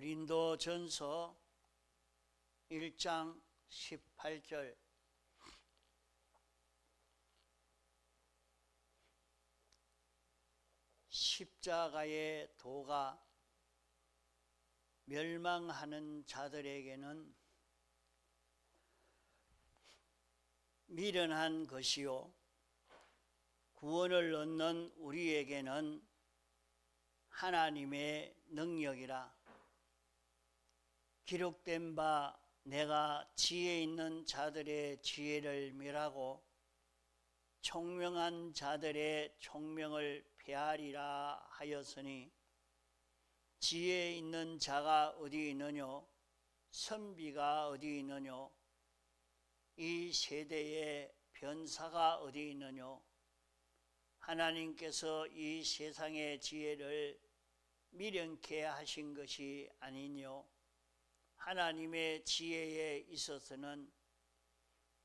고린도전서 1장 18절 십자가의 도가 멸망하는 자들에게는 미련한 것이요 구원을 얻는 우리에게는 하나님의 능력이라. 기록된 바 내가 지혜 있는 자들의 지혜를 멸하고 총명한 자들의 총명을 폐하리라 하였으니, 지혜 있는 자가 어디 있느뇨? 선비가 어디 있느뇨? 이 세대의 변사가 어디 있느뇨? 하나님께서 이 세상의 지혜를 미련케 하신 것이 아니뇨? 하나님의 지혜에 있어서는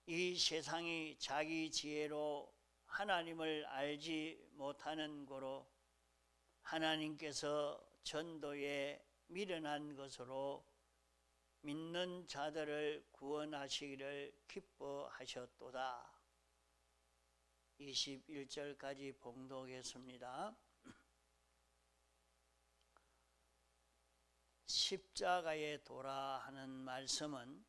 이 세상이 자기 지혜로 하나님을 알지 못하는 고로 하나님께서 전도에 미련한 것으로 믿는 자들을 구원하시기를 기뻐하셨도다. 21절까지 봉독했습니다. 십자가의 도라 하는 말씀은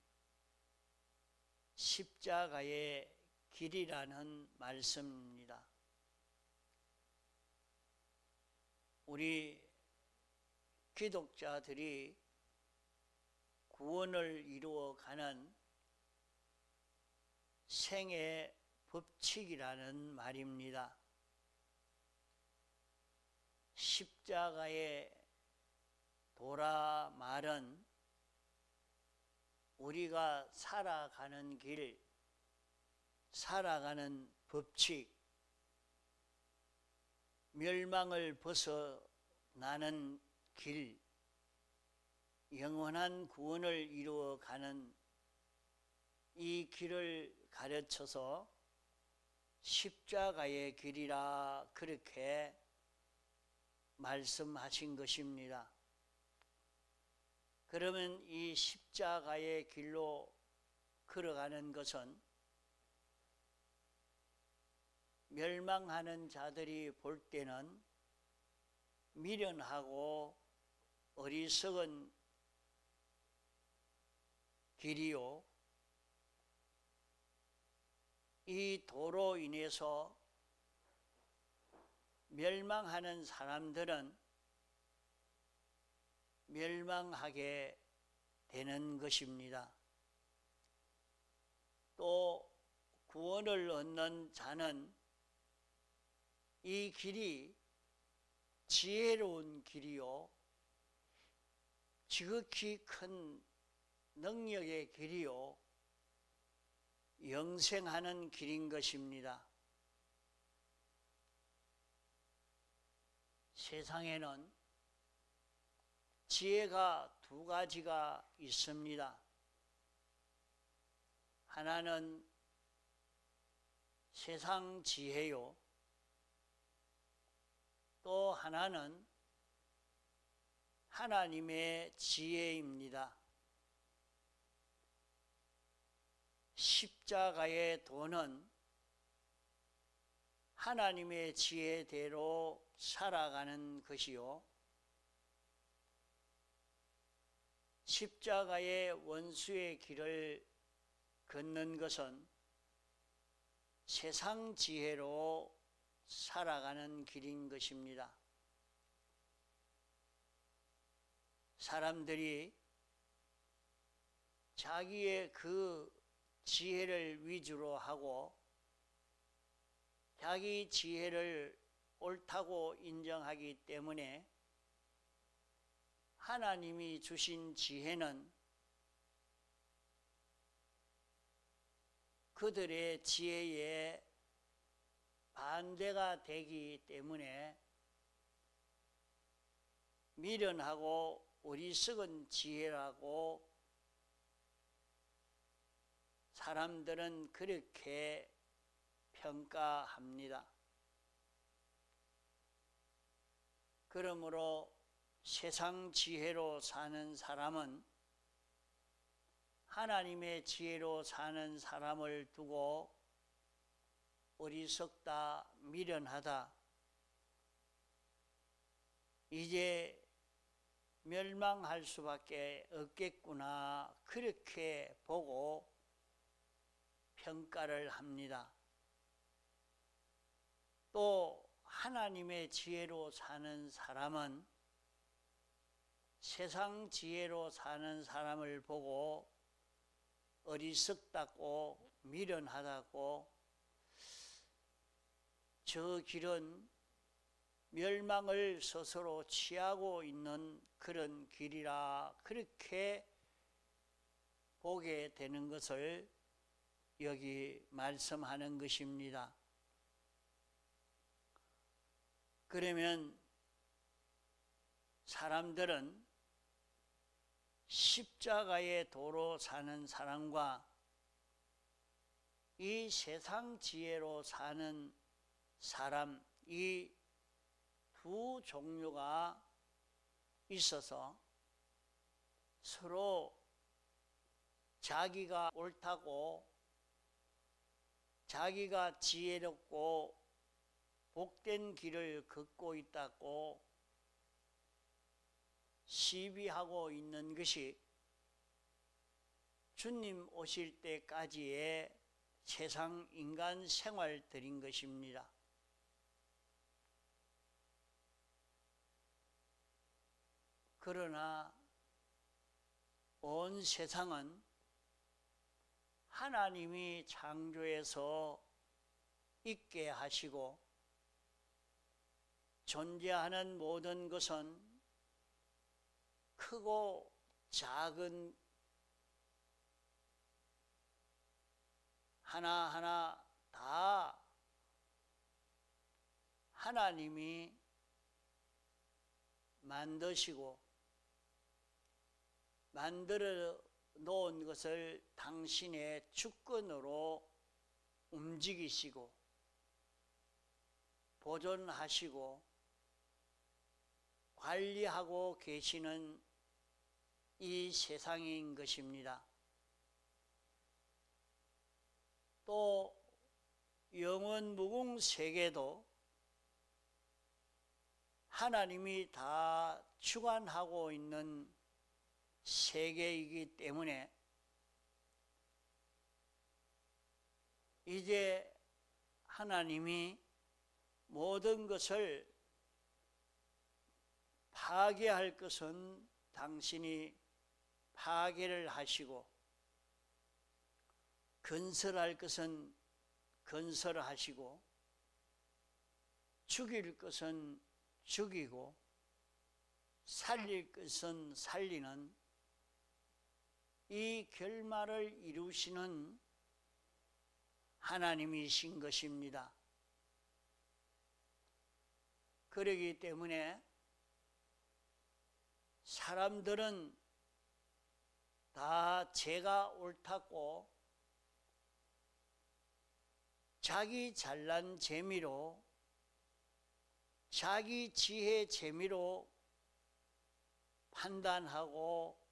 십자가의 길이라는 말씀입니다. 우리 기독자들이 구원을 이루어가는 생의 법칙이라는 말입니다. 십자가의 도라 말은 우리가 살아가는 길, 살아가는 법칙, 멸망을 벗어나는 길, 영원한 구원을 이루어가는 이 길을 가르쳐서 십자가의 길이라 그렇게 말씀하신 것입니다. 그러면 이 십자가의 길로 걸어가는 것은 멸망하는 자들이 볼 때는 미련하고 어리석은 길이요, 이 도로 인해서 멸망하는 사람들은 멸망하게 되는 것입니다. 또 구원을 얻는 자는 이 길이 지혜로운 길이요, 지극히 큰 능력의 길이요, 영생하는 길인 것입니다. 세상에는 지혜가 두 가지가 있습니다. 하나는 세상 지혜요, 또 하나는 하나님의 지혜입니다. 십자가의 도는 하나님의 지혜대로 살아가는 것이요, 십자가의 원수의 길을 걷는 것은 세상 지혜로 살아가는 길인 것입니다. 사람들이 자기의 그 지혜를 위주로 하고 자기 지혜를 옳다고 인정하기 때문에 하나님이 주신 지혜는 그들의 지혜에 반대가 되기 때문에 미련하고 어리석은 지혜라고 사람들은 그렇게 평가합니다. 그러므로 세상 지혜로 사는 사람은 하나님의 지혜로 사는 사람을 두고 어리석다, 미련하다, 이제 멸망할 수밖에 없겠구나, 그렇게 보고 평가를 합니다. 또 하나님의 지혜로 사는 사람은 세상 지혜로 사는 사람을 보고 어리석다고 미련하다고, 저 길은 멸망을 스스로 취하고 있는 그런 길이라, 그렇게 보게 되는 것을 여기 말씀하는 것입니다. 그러면 사람들은 십자가의 도로 사는 사람과 이 세상 지혜로 사는 사람, 이 두 종류가 있어서 서로 자기가 옳다고, 자기가 지혜롭고 복된 길을 걷고 있다고 시비하고 있는 것이 주님 오실 때까지의 세상 인간 생활들인 것입니다. 그러나 온 세상은 하나님이 창조해서 있게 하시고 존재하는 모든 것은 크고 작은 하나하나 다 하나님이 만드시고 만들어 놓은 것을 당신의 주권으로 움직이시고 보존하시고 관리하고 계시는 이 세상인 것입니다. 또 영원 무궁 세계도 하나님이 다 주관하고 있는 세계이기 때문에 이제 하나님이 모든 것을 파괴할 것은 당신이 파괴를 하시고 건설할 것은 건설하시고 죽일 것은 죽이고 살릴 것은 살리는 이 결말을 이루시는 하나님이신 것입니다. 그러기 때문에 사람들은 다 제가 옳다고 자기 잘난 재미로, 자기 지혜 재미로 판단하고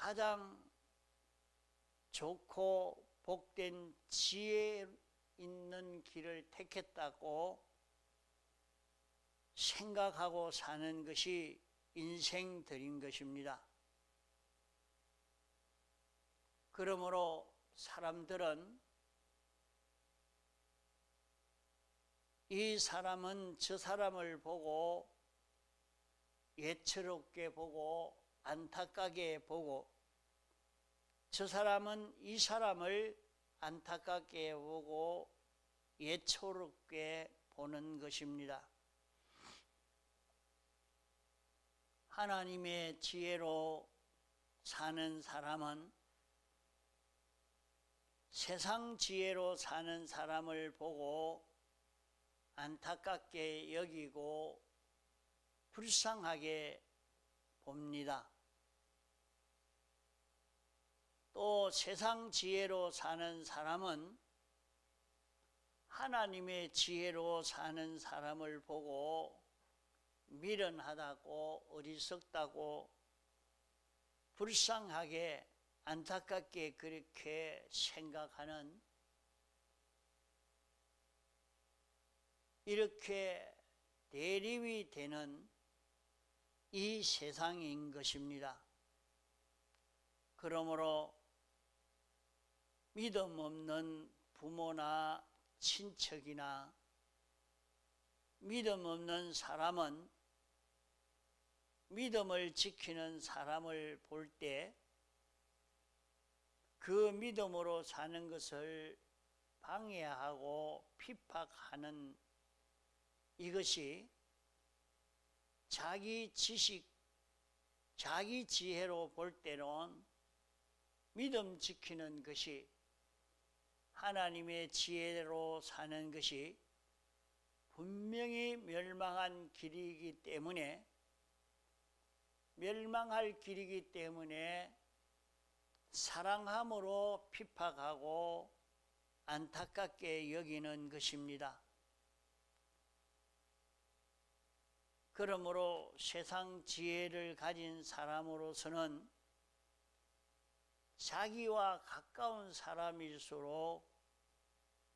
가장 좋고 복된 지혜 있는 길을 택했다고 생각하고 사는 것이 인생들인 것입니다. 그러므로 사람들은 이 사람은 저 사람을 보고 예처롭게 보고 안타깝게 보고, 저 사람은 이 사람을 안타깝게 보고 예초롭게 보는 것입니다. 하나님의 지혜로 사는 사람은 세상 지혜로 사는 사람을 보고 안타깝게 여기고 불쌍하게 봅니다. 또 세상 지혜로 사는 사람은 하나님의 지혜로 사는 사람을 보고 미련하다고 어리석다고 불쌍하게 안타깝게 그렇게 생각하는 이렇게 대립이 되는 이 세상인 것입니다. 그러므로 믿음 없는 부모나 친척이나 믿음 없는 사람은 믿음을 지키는 사람을 볼 때 그 믿음으로 사는 것을 방해하고 핍박하는 이것이 자기 지식, 자기 지혜로 볼 때는 믿음 지키는 것이 하나님의 지혜로 사는 것이 분명히 멸망한 길이기 때문에 멸망할 길이기 때문에 사랑함으로 핍박하고 안타깝게 여기는 것입니다. 그러므로 세상 지혜를 가진 사람으로서는 자기와 가까운 사람일수록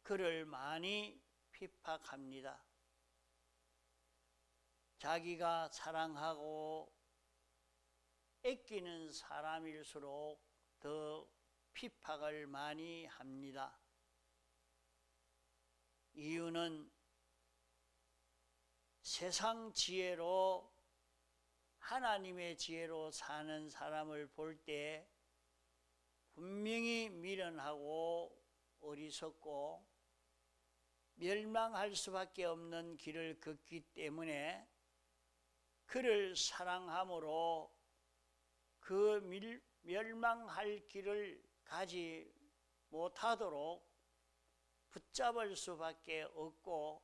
그를 많이 핍박합니다. 자기가 사랑하고 아끼는 사람일수록 더 핍박을 많이 합니다. 이유는 세상 지혜로 하나님의 지혜로 사는 사람을 볼 때 분명히 미련하고 어리석고 멸망할 수밖에 없는 길을 걷기 때문에 그를 사랑함으로 그 멸망할 길을 가지 못하도록 붙잡을 수밖에 없고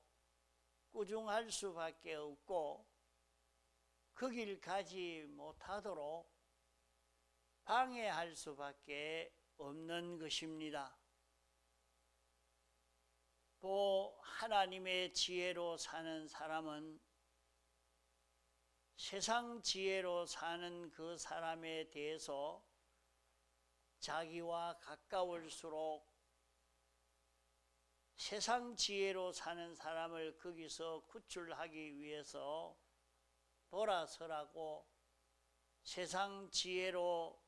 꾸중할 수밖에 없고 그 길 가지 못하도록 방해할 수밖에 없는 것입니다. 또 하나님의 지혜로 사는 사람은 세상 지혜로 사는 그 사람에 대해서 자기와 가까울수록 세상 지혜로 사는 사람을 거기서 구출하기 위해서 돌아서라고 세상 지혜로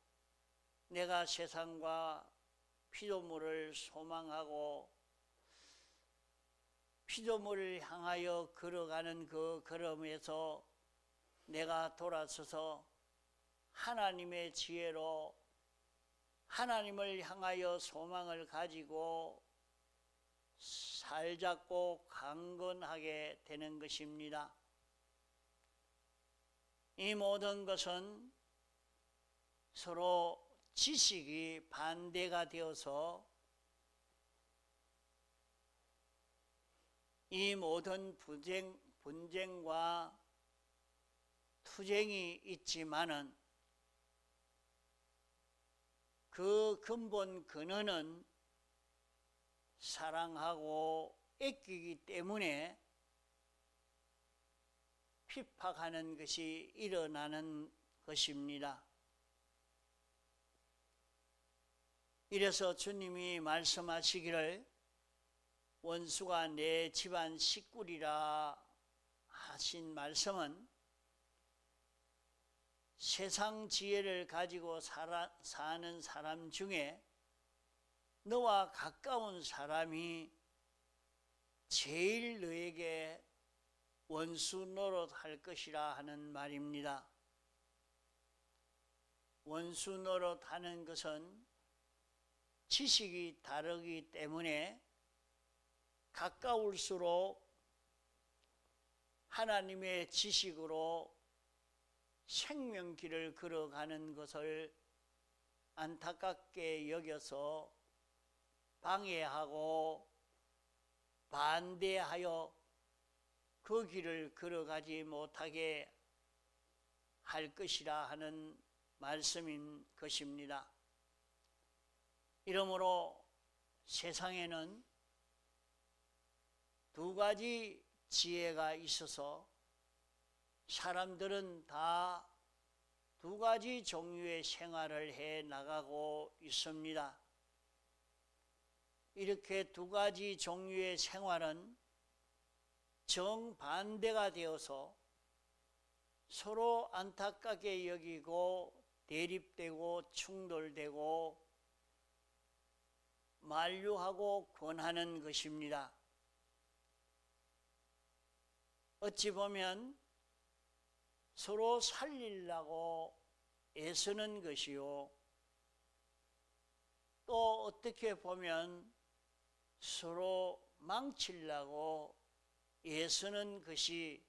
내가 세상과 피조물을 소망하고 피조물을 향하여 걸어가는 그 걸음에서 내가 돌아서서 하나님의 지혜로 하나님을 향하여 소망을 가지고 살잡고 강건하게 되는 것입니다. 이 모든 것은 서로 지식이 반대가 되어서 이 모든 분쟁과 투쟁이 있지만은 그 근본 근원은 사랑하고 아끼기 때문에 핍박하는 것이 일어나는 것입니다. 이래서 주님이 말씀하시기를 원수가 내 집안 식구리라 하신 말씀은 세상 지혜를 가지고 사는 사람 중에 너와 가까운 사람이 제일 너에게 원수 노릇할 것이라 하는 말입니다. 원수 노릇하는 것은 지식이 다르기 때문에 가까울수록 하나님의 지식으로 생명길을 걸어가는 것을 안타깝게 여겨서 방해하고 반대하여 그 길을 걸어가지 못하게 할 것이라 하는 말씀인 것입니다. 이러므로 세상에는 두 가지 지혜가 있어서 사람들은 다 두 가지 종류의 생활을 해 나가고 있습니다. 이렇게 두 가지 종류의 생활은 정반대가 되어서 서로 안타깝게 여기고 대립되고 충돌되고 만류하고 권하는 것입니다. 어찌 보면 서로 살리려고 애쓰는 것이요, 또 어떻게 보면 서로 망치려고 애쓰는 것이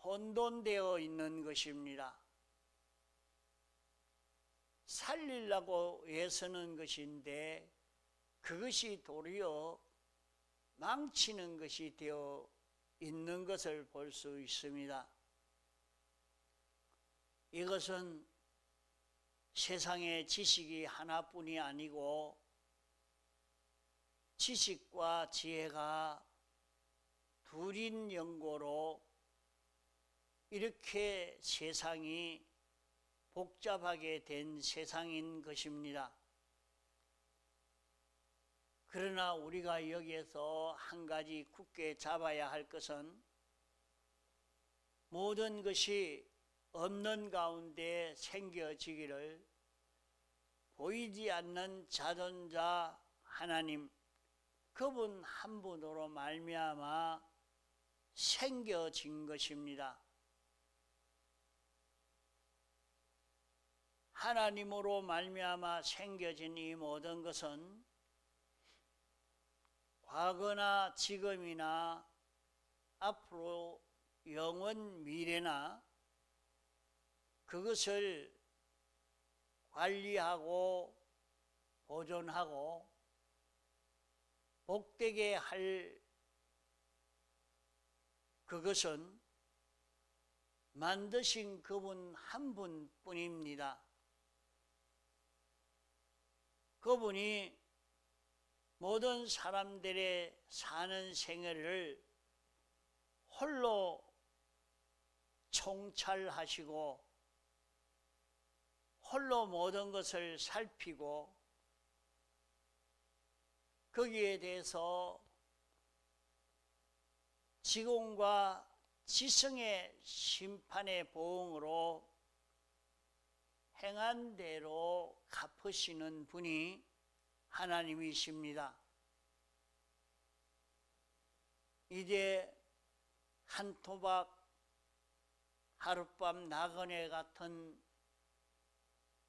혼돈되어 있는 것입니다. 살리려고 애쓰는 것인데 그것이 도리어 망치는 것이 되어 있는 것을 볼 수 있습니다. 이것은 세상의 지식이 하나뿐이 아니고 지식과 지혜가 둘인 연고로 이렇게 세상이 복잡하게 된 세상인 것입니다. 그러나 우리가 여기에서 한 가지 굳게 잡아야 할 것은 모든 것이 없는 가운데 생겨지기를 보이지 않는 자존자 하나님, 그분 한 분으로 말미암아 생겨진 것입니다. 하나님으로 말미암아 생겨진 이 모든 것은 과거나 지금이나 앞으로 영원 미래나 그것을 관리하고 보존하고 복되게 할 그것은 만드신 그분 한 분뿐입니다. 그분이 모든 사람들의 사는 생애를 홀로 총찰하시고 홀로 모든 것을 살피고 거기에 대해서 지공과 지성의 심판의 보응으로 행한 대로 갚으시는 분이 하나님이십니다. 이제 한 토막 하룻밤 나그네 같은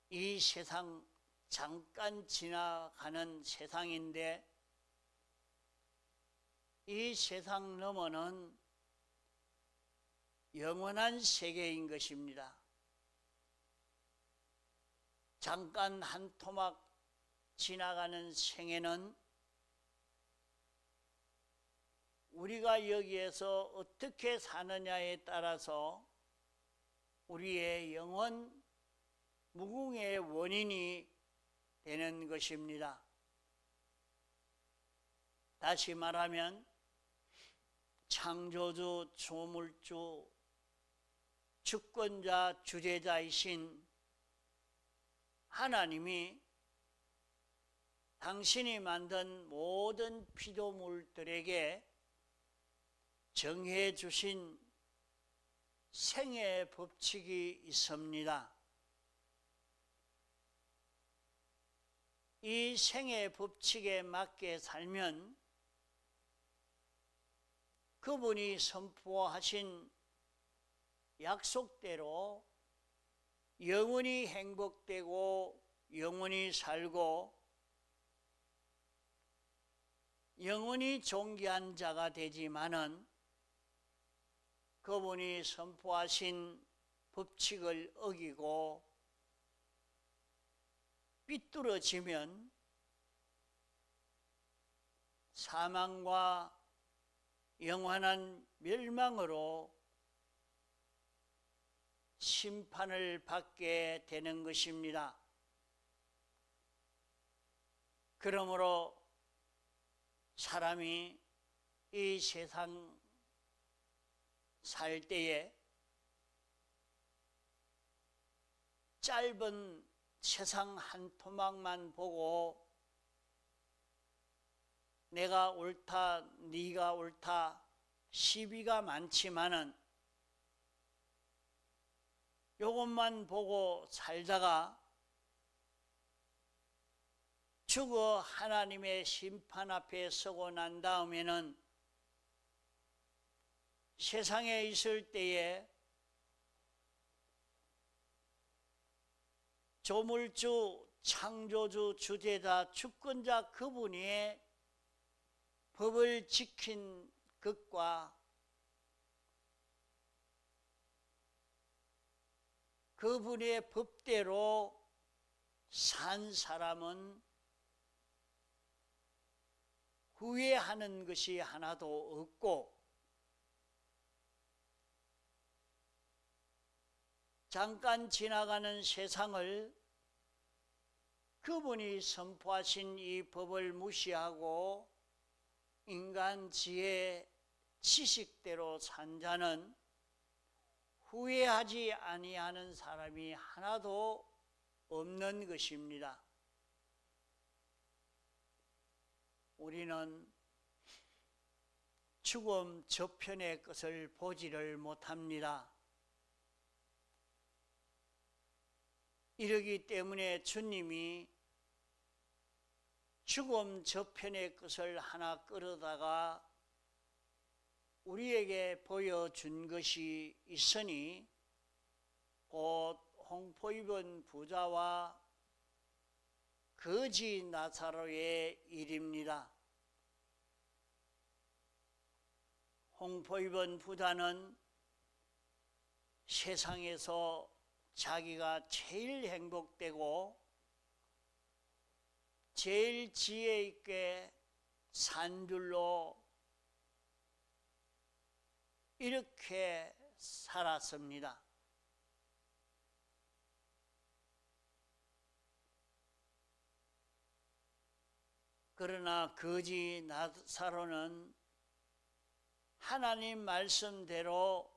이 세상, 잠깐 지나가는 세상인데 이 세상 너머는 영원한 세계인 것입니다. 잠깐 한 토막 지나가는 생애는 우리가 여기에서 어떻게 사느냐에 따라서 우리의 영원 무궁의 원인이 되는 것입니다. 다시 말하면 창조주, 조물주, 주권자, 주재자이신 하나님이 당신이 만든 모든 피조물들에게 정해 주신 생애 법칙이 있습니다. 이 생애 법칙에 맞게 살면 그분이 선포하신 약속대로 영원히 행복되고 영원히 살고 영원히 존귀한 자가 되지만은 그분이 선포하신 법칙을 어기고 삐뚤어지면 사망과 영원한 멸망으로 심판을 받게 되는 것입니다. 그러므로 사람이 이 세상 살 때에 짧은 세상 한 토막만 보고 내가 옳다, 네가 옳다 시비가 많지만은 요것만 보고 살다가 죽어 하나님의 심판 앞에 서고 난 다음에는 세상에 있을 때에 조물주, 창조주, 주제자, 주권자 그분이 법을 지킨 것과 그분의 법대로 산 사람은 후회하는 것이 하나도 없고 잠깐 지나가는 세상을 그분이 선포하신 이 법을 무시하고 인간 지혜 지식대로 산 자는 후회하지 아니하는 사람이 하나도 없는 것입니다. 우리는 죽음 저편의 것을 보지를 못합니다. 이러기 때문에 주님이 죽음 저편의 것을 하나 끌어다가 우리에게 보여준 것이 있으니 곧 홍포 입은 부자와 거지 나사로의 일입니다. 홍포 입은 부자는 세상에서 자기가 제일 행복되고 제일 지혜 있게 산 줄로 이렇게 살았습니다. 그러나 거지 나사로는 하나님 말씀대로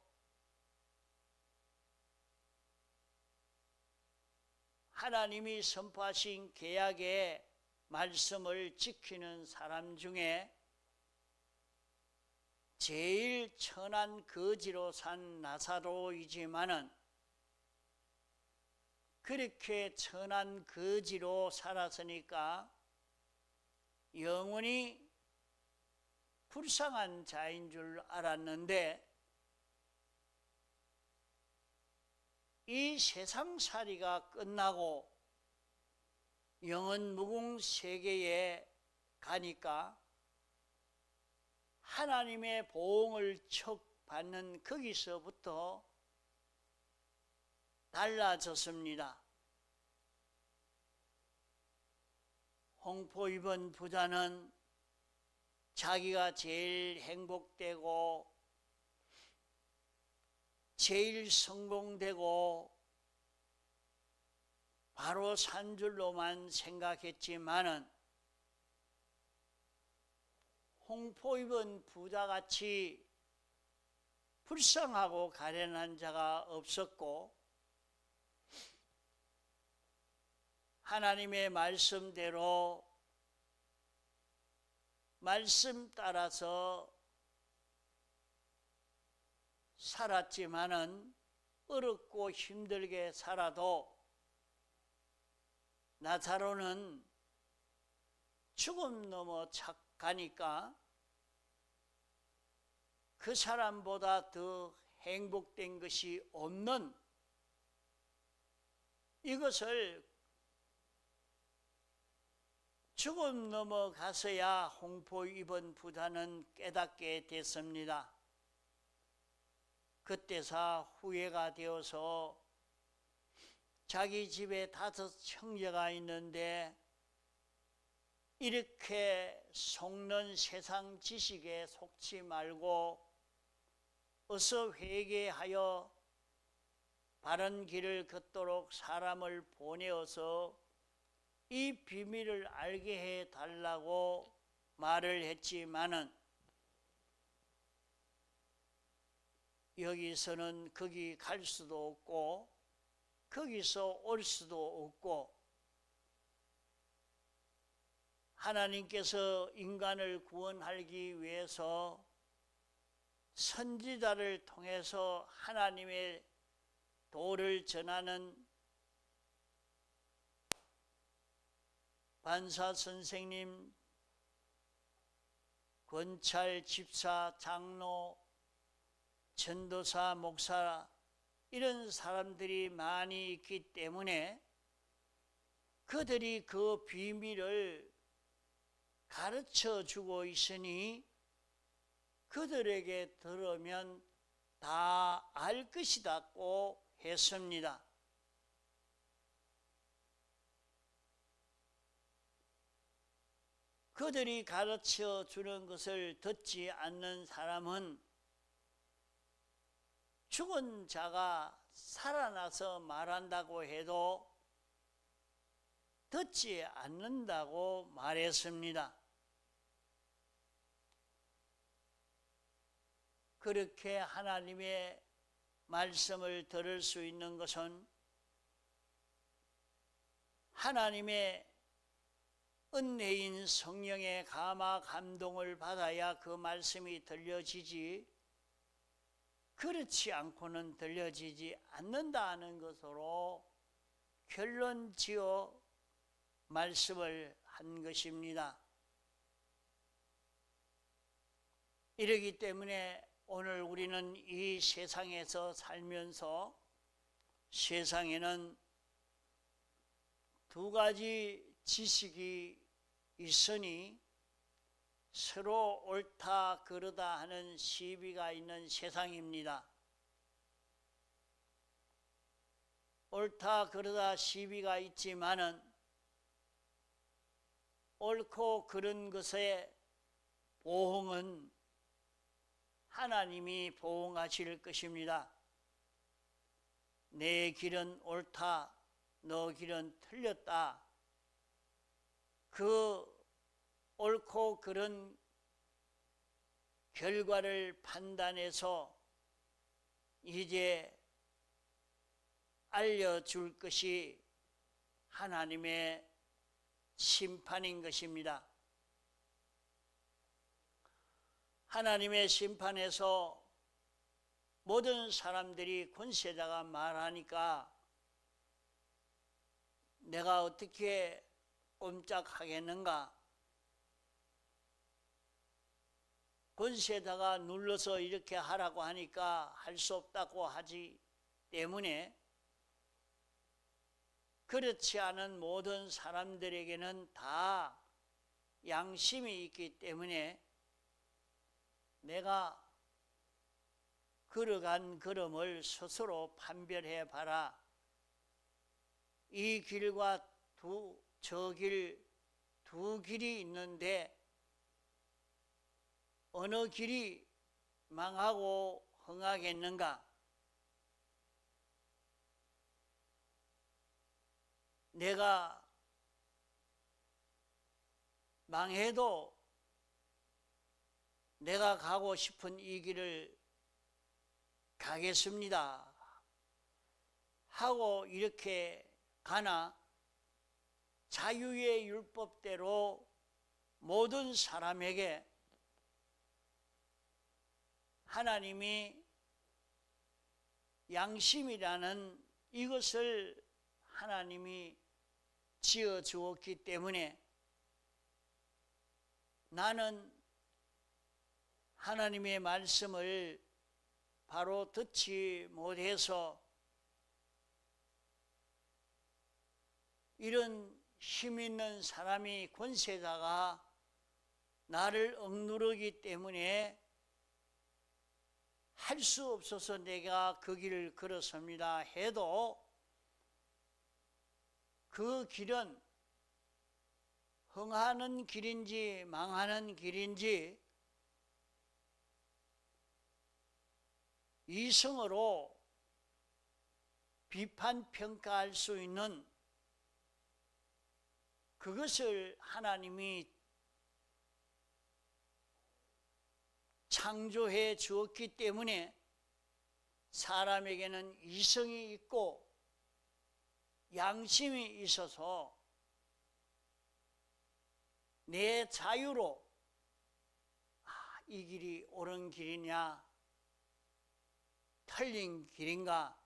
하나님이 선포하신 계약의 말씀을 지키는 사람 중에 제일 천한 거지로 산 나사로이지만은 그렇게 천한 거지로 살았으니까 영원히 불쌍한 자인 줄 알았는데 이 세상살이가 끝나고 영원 무궁 세계에 가니까 하나님의 보응을 척 받는 거기서부터 달라졌습니다. 홍포 입은 부자는 자기가 제일 행복되고 제일 성공되고 바로 산 줄로만 생각했지만은 홍포 입은 부자같이 불쌍하고 가련한 자가 없었고 하나님의 말씀대로 말씀 따라서 살았지만은 어렵고 힘들게 살아도 나사로는 죽음 넘어 착하니까 그 사람보다 더 행복된 것이 없는 이것을 죽음 넘어가서야 홍포 입은 부자는 깨닫게 됐습니다. 그때서 후회가 되어서 자기 집에 5 형제가 있는데 이렇게 속는 세상 지식에 속지 말고 어서 회개하여 바른 길을 걷도록 사람을 보내어서 이 비밀을 알게 해달라고 말을 했지만은 여기서는 거기 갈 수도 없고 거기서 올 수도 없고, 하나님께서 인간을 구원하기 위해서 선지자를 통해서 하나님의 도를 전하는 반사 선생님, 권찰, 집사, 장로, 전도사, 목사 이런 사람들이 많이 있기 때문에 그들이 그 비밀을 가르쳐 주고 있으니 그들에게 들으면 다 알 것이다고 했습니다. 그들이 가르쳐 주는 것을 듣지 않는 사람은 죽은 자가 살아나서 말한다고 해도 듣지 않는다고 말했습니다. 그렇게 하나님의 말씀을 들을 수 있는 것은 하나님의 은혜인 성령의 감화 감동을 받아야 그 말씀이 들려지지, 그렇지 않고는 들려지지 않는다는 것으로 결론지어 말씀을 한 것입니다. 이러기 때문에 오늘 우리는 이 세상에서 살면서 세상에는 두 가지 지식이 있으니 서로 옳다 그르다 하는 시비가 있는 세상입니다. 옳다 그르다 시비가 있지만은 옳고 그른 것의 보응은 하나님이 보응하실 것입니다. 내 길은 옳다, 너 길은 틀렸다. 그 옳고 그른 결과를 판단해서 이제 알려줄 것이 하나님의 심판인 것입니다. 하나님의 심판에서 모든 사람들이 권세자가 말하니까 내가 어떻게 꼼짝하겠는가? 권세자가 눌러서 이렇게 하라고 하니까 할 수 없다고 하지 때문에 그렇지 않은 모든 사람들에게는 다 양심이 있기 때문에 내가 걸어간 걸음을 스스로 판별해 봐라. 이 길과 저 길, 두 길이 있는데 어느 길이 망하고 흥하겠는가? 내가 망해도 내가 가고 싶은 이 길을 가겠습니다 하고 이렇게 가나, 자유의 율법대로 모든 사람에게 하나님이 양심이라는 이것을 하나님이 지어 주었기 때문에 나는 하나님의 말씀을 바로 듣지 못해서 이런 힘 있는 사람이 권세자가 나를 억누르기 때문에 할 수 없어서 내가 그 길을 걸었습니다 해도 그 길은 흥하는 길인지 망하는 길인지 이성으로 비판 평가할 수 있는 그것을 하나님이 창조해 주었기 때문에 사람에게는 이성이 있고 양심이 있어서 내 자유로 이 길이 옳은 길이냐 틀린 길인가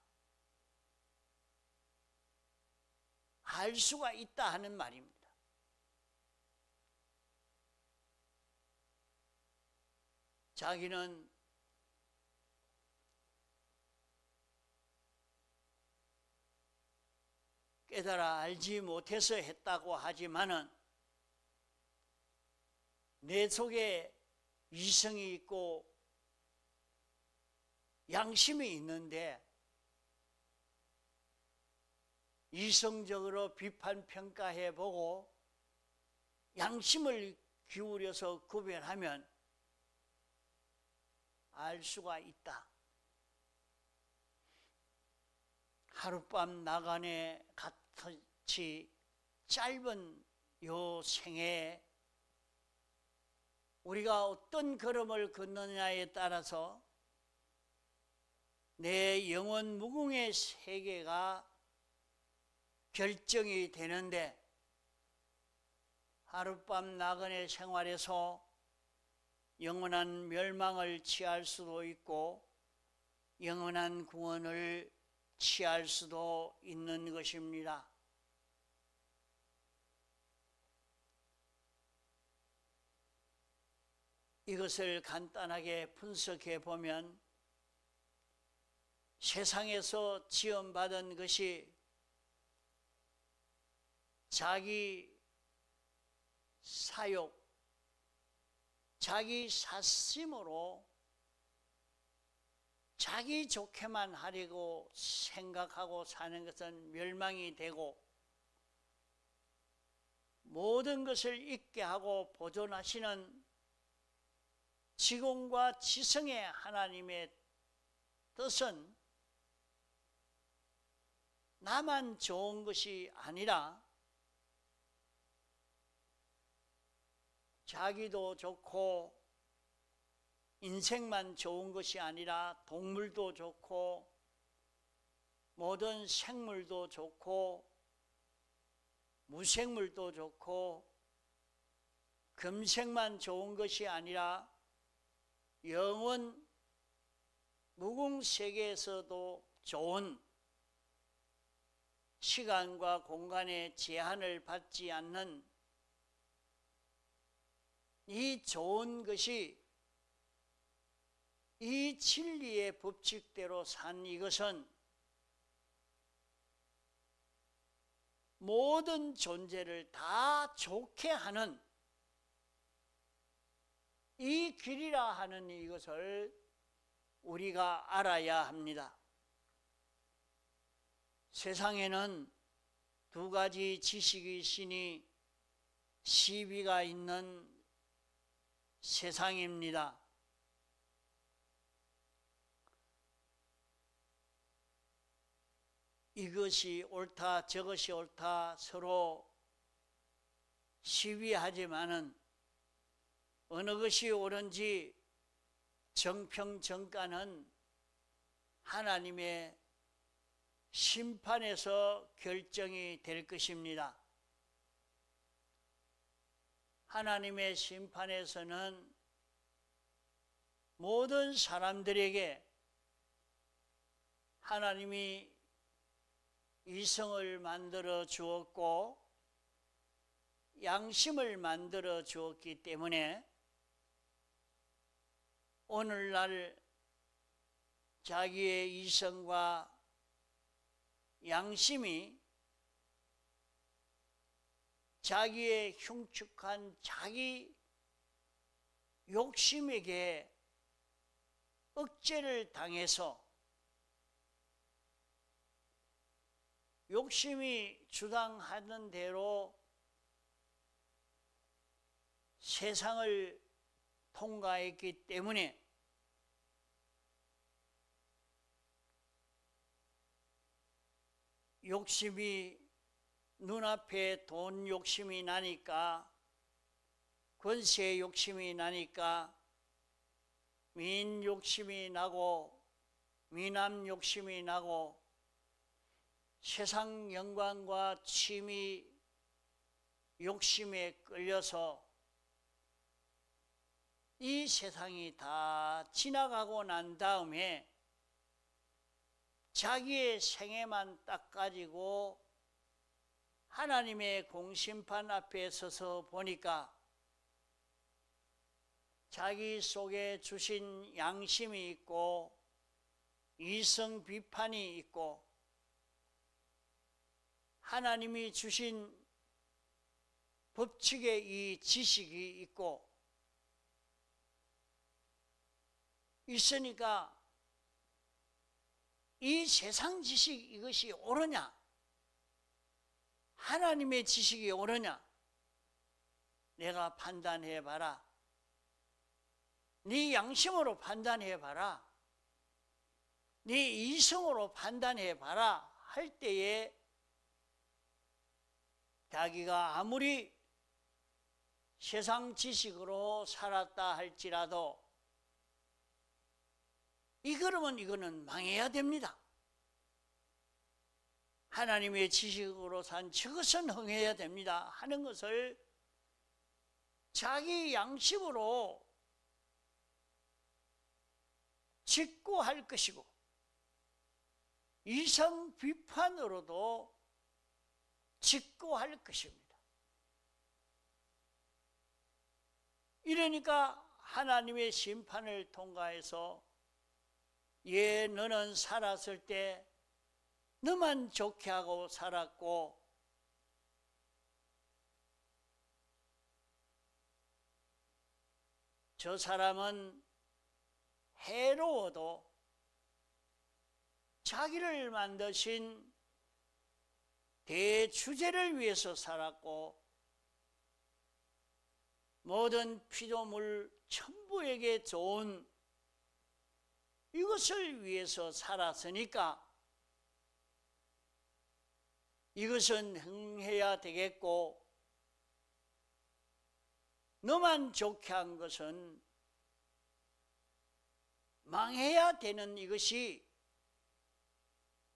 알 수가 있다 하는 말입니다. 자기는 깨달아 알지 못해서 했다고 하지만은 내 속에 이성이 있고 양심이 있는데 이성적으로 비판 평가해보고 양심을 기울여서 구별하면 알 수가 있다. 하룻밤 나간에 같이 짧은 요 생애에 우리가 어떤 걸음을 걷느냐에 따라서 내 영혼 무궁의 세계가 결정이 되는데 하룻밤 나그네 생활에서 영원한 멸망을 취할 수도 있고 영원한 구원을 취할 수도 있는 것입니다. 이것을 간단하게 분석해 보면 세상에서 지원받은 것이 자기 사욕, 자기 사심으로 자기 좋게만 하려고 생각하고 사는 것은 멸망이 되고 모든 것을 잊게 하고 보존하시는 지공과 지성의 하나님의 뜻은 나만 좋은 것이 아니라 자기도 좋고 인생만 좋은 것이 아니라 동물도 좋고 모든 생물도 좋고 무생물도 좋고 금생만 좋은 것이 아니라 영원 무궁세계에서도 좋은 시간과 공간의 제한을 받지 않는 이 좋은 것이 이 진리의 법칙대로 산 이것은 모든 존재를 다 좋게 하는 이 길이라 하는 이것을 우리가 알아야 합니다. 세상에는 두 가지 지식이 있으니 시비가 있는 세상입니다. 이것이 옳다 저것이 옳다 서로 시비하지만은 어느 것이 옳은지 정평정가는 하나님의 심판에서 결정이 될 것입니다. 하나님의 심판에서는 모든 사람들에게 하나님이 이성을 만들어 주었고 양심을 만들어 주었기 때문에 오늘날 자기의 이성과 양심이 자기의 흉측한 자기 욕심에게 억제를 당해서 욕심이 주장하는 대로 세상을 통과했기 때문에 욕심이 눈앞에 돈 욕심이 나니까 권세 욕심이 나니까 민 욕심이 나고 미남 욕심이 나고 세상 영광과 취미 욕심에 끌려서 이 세상이 다 지나가고 난 다음에 자기의 생애만 딱 가지고 하나님의 공심판 앞에 서서 보니까 자기 속에 주신 양심이 있고 이성 비판이 있고 하나님이 주신 법칙의 이 지식이 있고 있으니까 이 세상 지식 이것이 옳으냐? 하나님의 지식이 옳으냐? 내가 판단해 봐라. 네 양심으로 판단해 봐라. 네 이성으로 판단해 봐라 할 때에 자기가 아무리 세상 지식으로 살았다 할지라도 이거는 망해야 됩니다. 하나님의 지식으로 산 저것은 흥해야 됩니다 하는 것을 자기 양심으로 직고할 것이고 이성 비판으로도 직고할 것입니다. 이러니까 하나님의 심판을 통과해서 너는 살았을 때 너만 좋게 하고 살았고 저 사람은 해로워도 자기를 만드신 대주제를 위해서 살았고 모든 피조물 천부에게 좋은 이것을 위해서 살았으니까 이것은 흥해야 되겠고 너만 좋게 한 것은 망해야 되는 이것이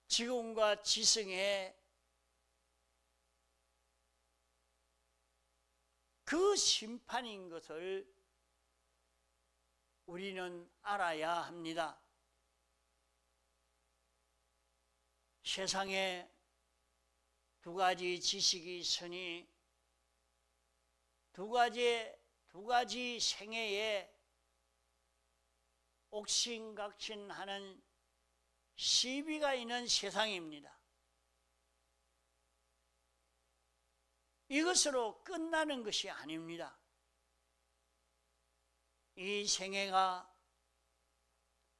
지금과 지성의 그 심판인 것을 우리는 알아야 합니다. 세상에 두 가지 지식이 있으니 두 가지 생애에 옥신각신하는 시비가 있는 세상입니다. 이것으로 끝나는 것이 아닙니다. 이 생애가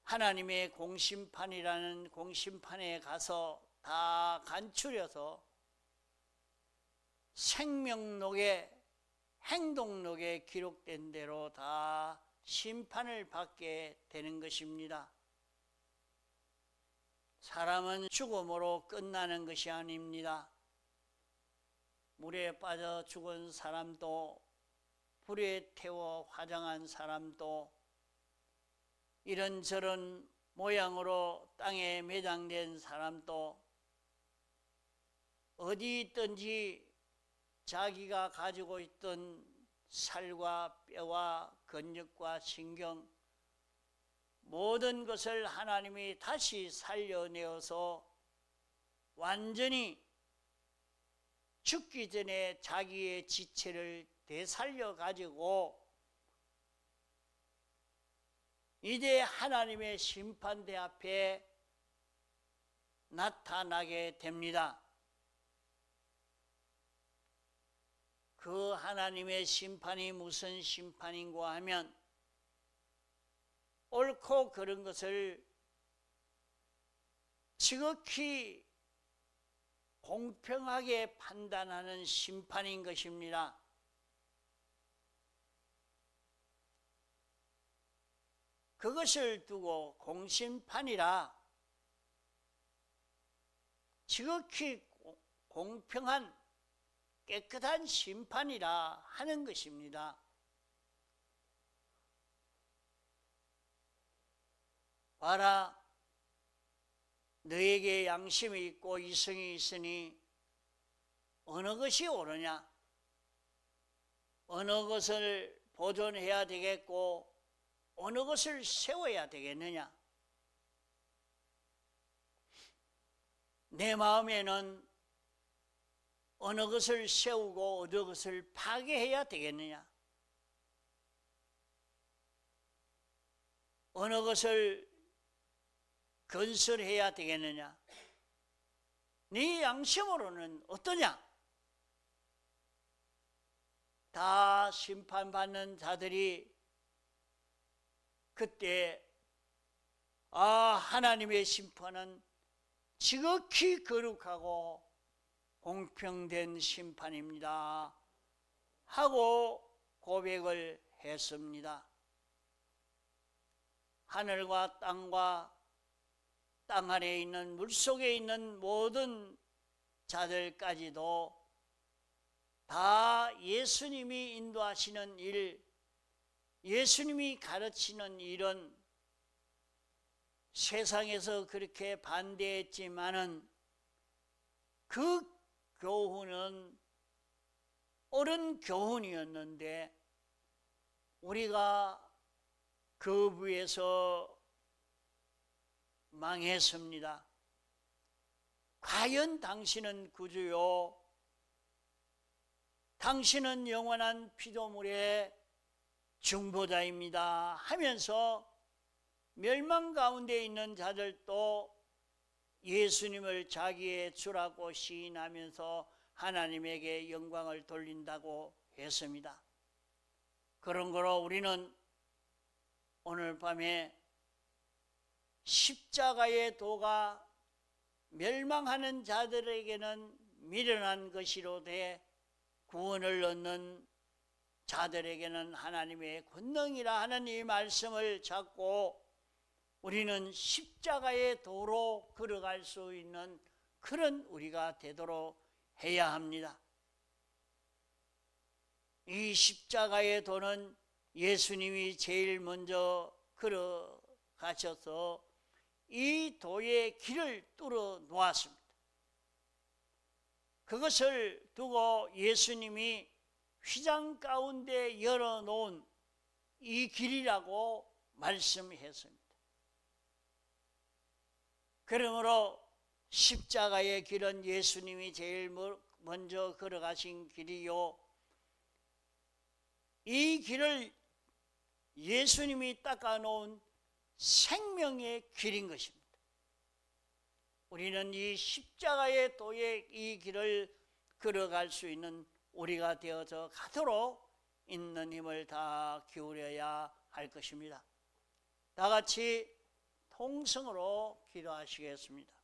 하나님의 공심판이라는 공심판에 가서 다 간추려서 생명록에 행동록에 기록된 대로 다 심판을 받게 되는 것입니다. 사람은 죽음으로 끝나는 것이 아닙니다. 물에 빠져 죽은 사람도 불에 태워 화장한 사람도 이런저런 모양으로 땅에 매장된 사람도 어디 있든지 자기가 가지고 있던 살과 뼈와 근육과 신경 모든 것을 하나님이 다시 살려내어서 완전히 죽기 전에 자기의 지체를 되살려 가지고 이제 하나님의 심판대 앞에 나타나게 됩니다. 그 하나님의 심판이 무슨 심판인고 하면 옳고 그른 것을 지극히 공평하게 판단하는 심판인 것입니다. 그것을 두고 공심판이라 지극히 공평한 깨끗한 심판이라 하는 것입니다. 봐라, 너에게 양심이 있고 이성이 있으니 어느 것이 옳으냐? 어느 것을 보존해야 되겠고 어느 것을 세워야 되겠느냐? 내 마음에는 어느 것을 세우고 어느 것을 파괴해야 되겠느냐? 어느 것을 건설해야 되겠느냐? 네 양심으로는 어떠냐? 다 심판받는 자들이 그때 하나님의 심판은 지극히 거룩하고 공평된 심판입니다 하고 고백을 했습니다. 하늘과 땅과 땅 아래에 있는 물속에 있는 모든 자들까지도 다 예수님이 인도하시는 일, 예수님이 가르치는 일은 세상에서 그렇게 반대했지만은 그 교훈은 옳은 교훈이었는데 우리가 거부해서 망했습니다. 과연 당신은 구주요, 당신은 영원한 피조물의 중보자입니다 하면서 멸망 가운데 있는 자들도 예수님을 자기의 주라고 시인하면서 하나님에게 영광을 돌린다고 했습니다. 그런 거로 우리는 오늘 밤에 십자가의 도가 멸망하는 자들에게는 미련한 것이로되 구원을 얻는 자들에게는 하나님의 권능이라 하는 이 말씀을 잡고 우리는 십자가의 도로 걸어갈 수 있는 그런 우리가 되도록 해야 합니다. 이 십자가의 도는 예수님이 제일 먼저 걸어가셔서 이 도의 길을 뚫어 놓았습니다. 그것을 두고 예수님이 휘장 가운데 열어놓은 이 길이라고 말씀했습니다. 그러므로 십자가의 길은 예수님이 제일 먼저 걸어가신 길이요, 이 길을 예수님이 닦아놓은 생명의 길인 것입니다. 우리는 이 십자가의 도의 이 길을 걸어갈 수 있는 우리가 되어서 가도록 있는 힘을 다 기울여야 할 것입니다. 다 같이 통성으로 기도하시겠습니다.